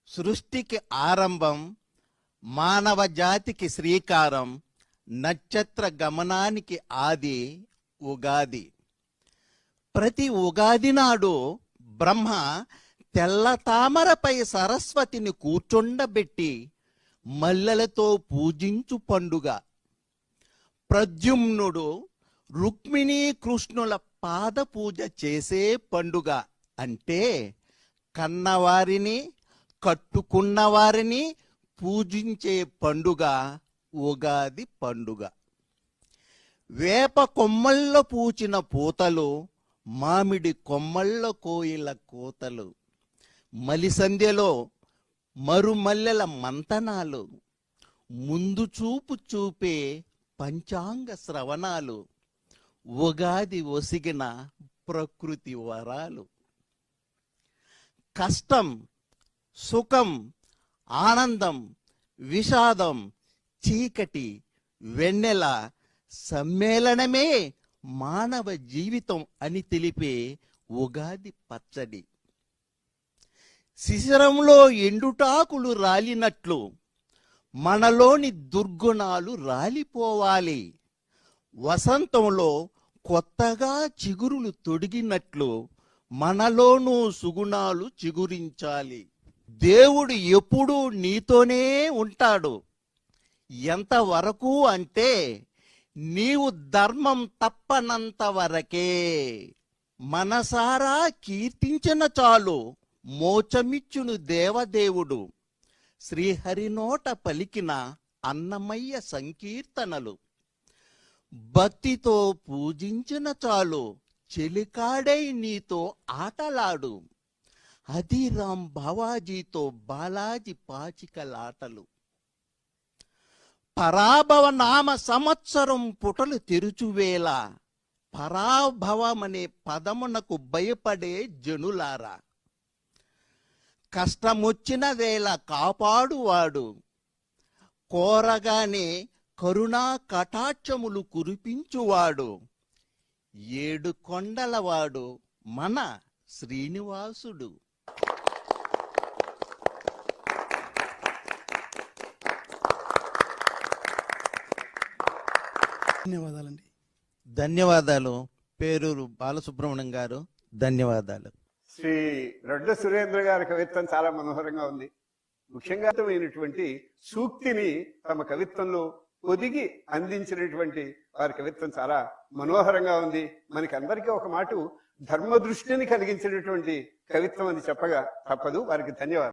సృష్టికి ఆరంభం, మానవ జాతికి శ్రీకారం, నక్షత్ర గమనానికి ఆది ఉగాది. ప్రతి ఉగాది నాడు బ్రహ్మ తెల్ల తామరపై సరస్వతిని కూర్చుండబెట్టి మల్లెలతో పూజించు పండుగ. ప్రద్యుమ్నుడు రుక్మిణీ కృష్ణుల పాద పూజ చేసే పండుగ. అంటే కన్నవారిని కట్టుకున్నవారిని పూజించే పండుగ ఉగాది పండుగ. వేప కొమ్మల్లో పూచిన పూతలు, మామిడి కొమ్మల్లో కోయిల కోతలు, మలిసంధ్యలో మరుమల్లెల మంతనాలు, ముందు చూపు చూపే పంచాంగ శ్రవణాలు, ఉగాది ఒసిగిన ప్రకృతి వరాలు. కష్టం, సుఖం, ఆనందం, విషాదం, చీకటి, వెన్నెల సమ్మేళనమే మానవ జీవితం అని తెలిపే ఉగాది పచ్చడి. శిశిరంలో ఎండుటాకులు రాలినట్లు మనలోని దుర్గుణాలు రాలిపోవాలి. వసంతంలో కొత్తగా చిగురులు తొడిగినట్లు మనలోనూ సుగుణాలు చిగురించాలి. దేవుడు ఎప్పుడూ నీతోనే ఉంటాడు. ఎంతవరకు అంటే నీవు ధర్మం తప్పనంత వరకే. మనసారా కీర్తించిన చాలు మోచమిచ్చును దేవదేవుడు. శ్రీహరినోట పలికిన అన్నమయ్య సంకీర్తనలు. భక్తితో పూజించిన చాలు చెలికాడై నీతో ఆటలాడు. అదిరామ్ బావాజీతో బాలాజీ పాచికలాటలు. పరాభవ నామ సంవత్సరం పుటలు తెరుచువేళ పరాభవమనే పదమునకు భయపడే జనులారా. కష్టమొచ్చిన వేళ కాపాడువాడు, కోరగానే కరుణా కటాక్షములు కురిపించువాడు, ఏడు కొండలవాడు మన శ్రీనివాసుడు. ధన్యవాదాలండి. ధన్యవాదాలు పేరూరు బాలసుబ్రహ్మణ్యం గారు. ధన్యవాదాలు. శ్రీ రొడ్డ సురేంద్ర గారి కవిత్వం చాలా మనోహరంగా ఉంది. ముఖ్యంగా సూక్తిని తమ కవిత్వంలో ఒదిగి అందించినటువంటి వారి కవిత్వం చాలా మనోహరంగా ఉంది. మనకి అందరికీ ఒక మాట ధర్మ దృష్టిని కలిగించినటువంటి కవిత్వం అని చెప్పగా తప్పదు. వారికి ధన్యవాదాలు.